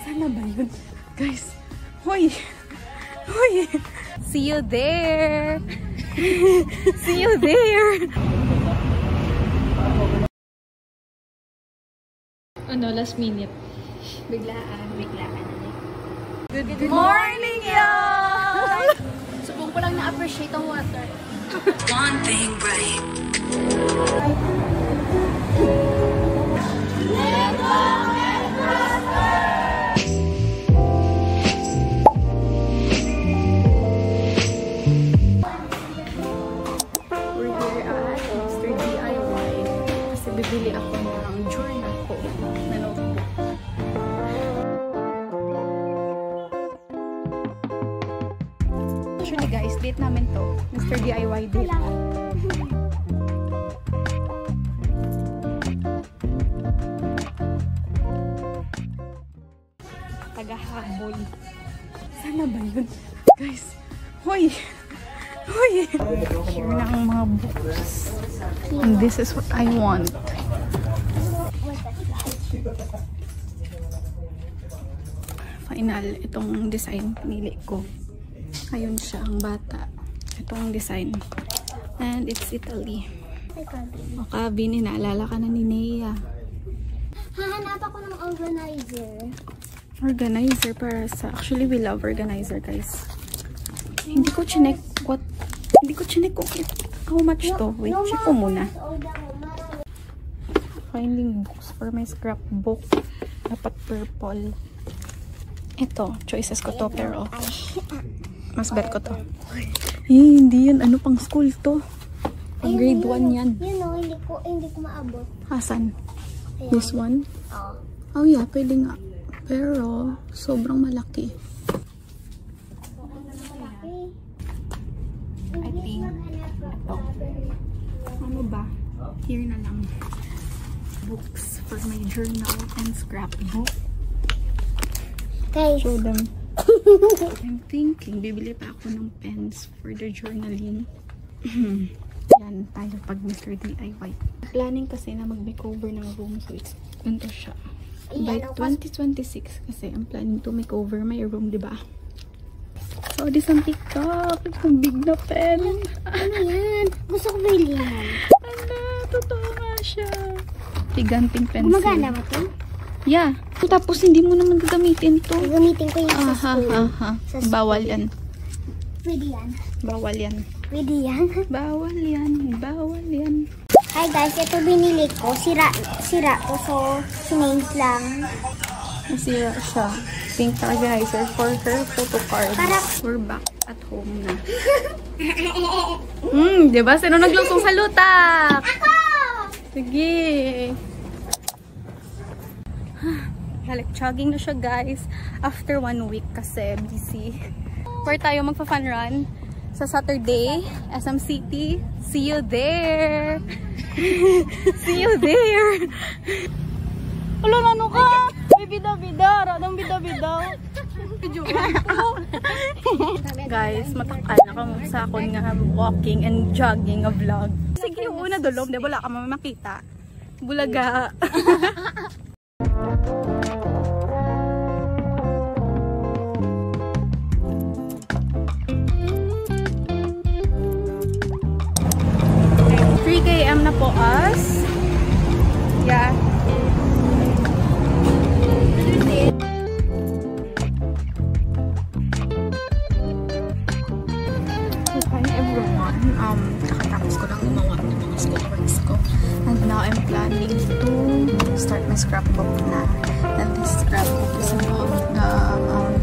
Sana ba yun? Guys, hoy! Hoy! See you there! See you there! Ano, last minute? Biglaan. Good morning, y'all! Subong ko lang na-appreciate ang water. One thing right. We're here at Mr. DIY kasi bibili ako ng journal ko na notebook. Actually guys, date namin to. Mr. DIY date. Tagahabol. Sana ba yun? Guys, hoy! Hoy! Here na ang mga books. And this is what I want. Final, itong design pinili ko. Ayun siya, ang bata. Itong design. And it's Italy. O Kabi, naalala ka na ni Nea. Hahanap ako ng organizer. Organizer para sa... Actually, we love organizer, guys. Hindi ko chinek what... Hindi ko chinek kung how much to. Wait, check ko muna. Finding books for my scrapbook. Dapat purple. Ito, choices ko to, pero mas bet ko to. Hindi yan. Ano pang school to? Pang grade 1 yan. You know, hindi ko maabot. Hasan? Ayan. This one? Oo. Oh yeah, pwede nga. Pero, sobrang malaki. I think, ito. Ano ba? Here na lang. Books for my journal and scrapbook. Guys. Show them. I'm thinking, bibili pa ako ng pens for the journaling. Yan tayo pag Mr. DIY. Planning kasi na mag-makeover ng room. So, it's ganito siya. By 2026 kasi ang planning to makeover my room, diba? So, this on TikTok. It's a big na pen. Ano yan? Gusto ko bilhin yan. Ano? Totoo nga siya. Tiganting pencil. Gumagana ba ito? Yeah. Tapos hindi mo naman gagamitin to. Gagamitin ko yung sa school. Sa school. Bawal yan. Pwede yan. Bawal yan. Pwede yan. Bawal yan. Bawal yan. Hi guys, ito binili ko. Sira ko. So, sinings lang. Nasira siya. Pink organizer for her photo card. We're back at home na. Diba? Sino naglusong sa lutak? Ako! Sige. Halik, jogging na siya guys. After 1 week kasi busy. Where tayo magpa-fun run? Sa Saturday, SM City. See you there! See you there! Wala na ano ka? Bida-bida! Radang bida-bida! Guys, matakal na kamo sa akong nga walking and jogging a vlog. Sige, yung una dulom, di wala ka mamakita. Bulaga! km na po us. Yeah. Hi everyone. Nakatapos ko lang gumawa ng mga schoolworks ko. And now I'm planning to start my scrapbook na. And this scrapbook is about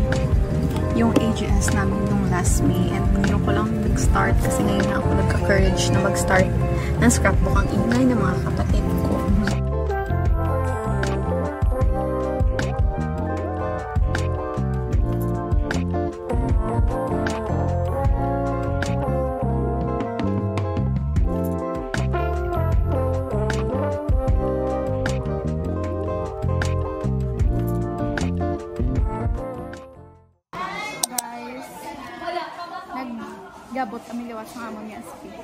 yung AGS namin nung last May. And ngayon ko lang nag-start kasi ngayon na ako nagka-courage na mag-start ng scrapbook. Ang ingay ng mga kapatid ko. Gabot kami liwas ng amon niya SP.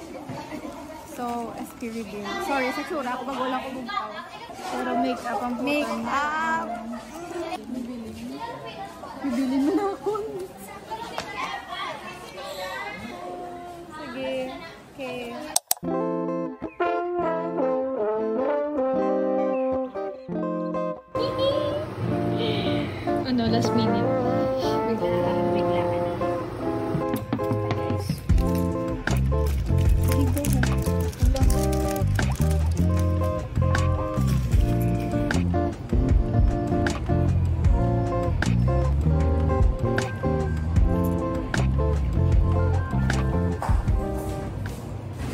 So, SP reveal. Sorry, sa tsura ako pag wala ko bugtaw. Pero make-up ang putan. Make-up! Bilin mo na ako. Sige. Okay. Ano, last minute. Bigla.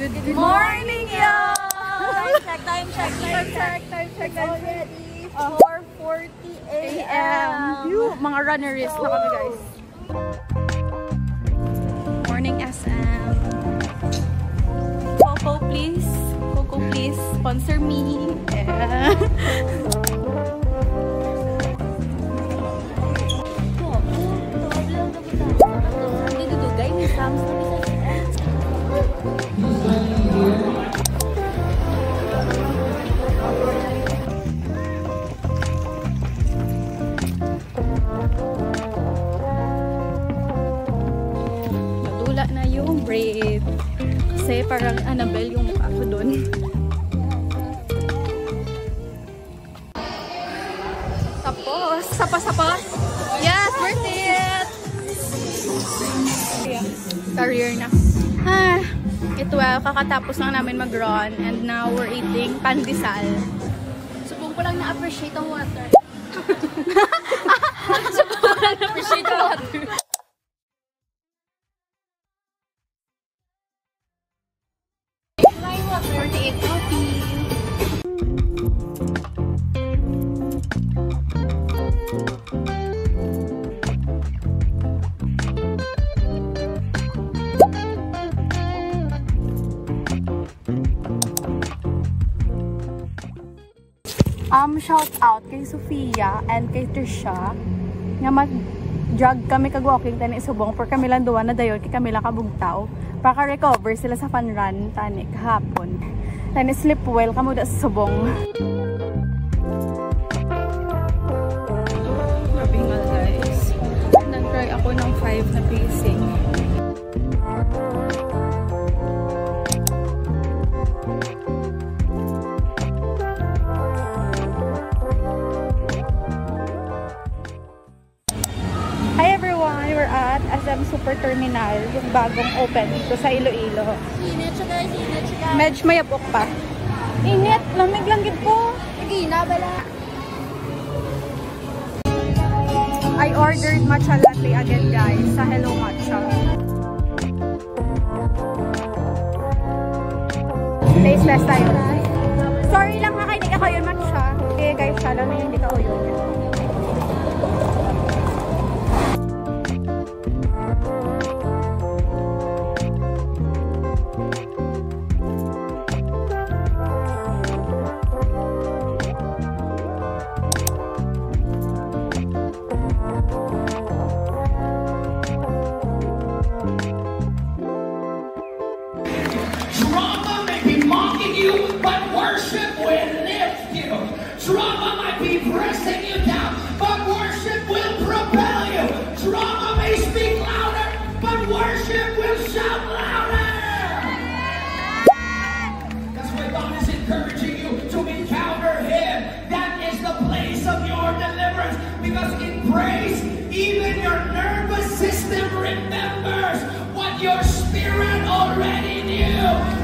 Good morning, y'all! Time check. Already 4:40 AM. Mga runneries na kami, guys. Morning, SM. Coco, please. Coco, please. Sponsor me. Yeah. Nadula na yung braid. Kasi parang Annabelle yung mukha ko dun. Tapos. Yes, worth it! Career na. Kakatapos lang namin mag-run and now we're eating pandesal. Subong ko lang na-appreciate ang water. Subong ko lang na-appreciate ang water. Coffee. Shout out kay Sofia and kay Trisha nga mag-jog kami kag-walking tani subong for kami lang duwa na dayon kay kami lang kabugtaw para recover sila sa fun run tani kahapon tani sleep well kamo da sa subong. Grabe nga, guys. Nag-try ako ng 5 na pacing. We're at SM Super Terminal, yung bagong open dito sa Iloilo. Init siya guys. Medj mayabok pa. Init, lamig lang gid po. Sige, nabala. I ordered matcha latte again, guys, sa Hello Matcha. Taste test tayo. Sorry lang ha, kay hindi ka ko yun matcha. Okay guys, siya lang na hindi ka ko yun. Drama might be pressing you down, but worship will propel you. Drama may speak louder, but worship will shout louder. That's why God is encouraging you to encounter Him. That is the place of your deliverance. Because in praise, even your nervous system remembers what your spirit already knew.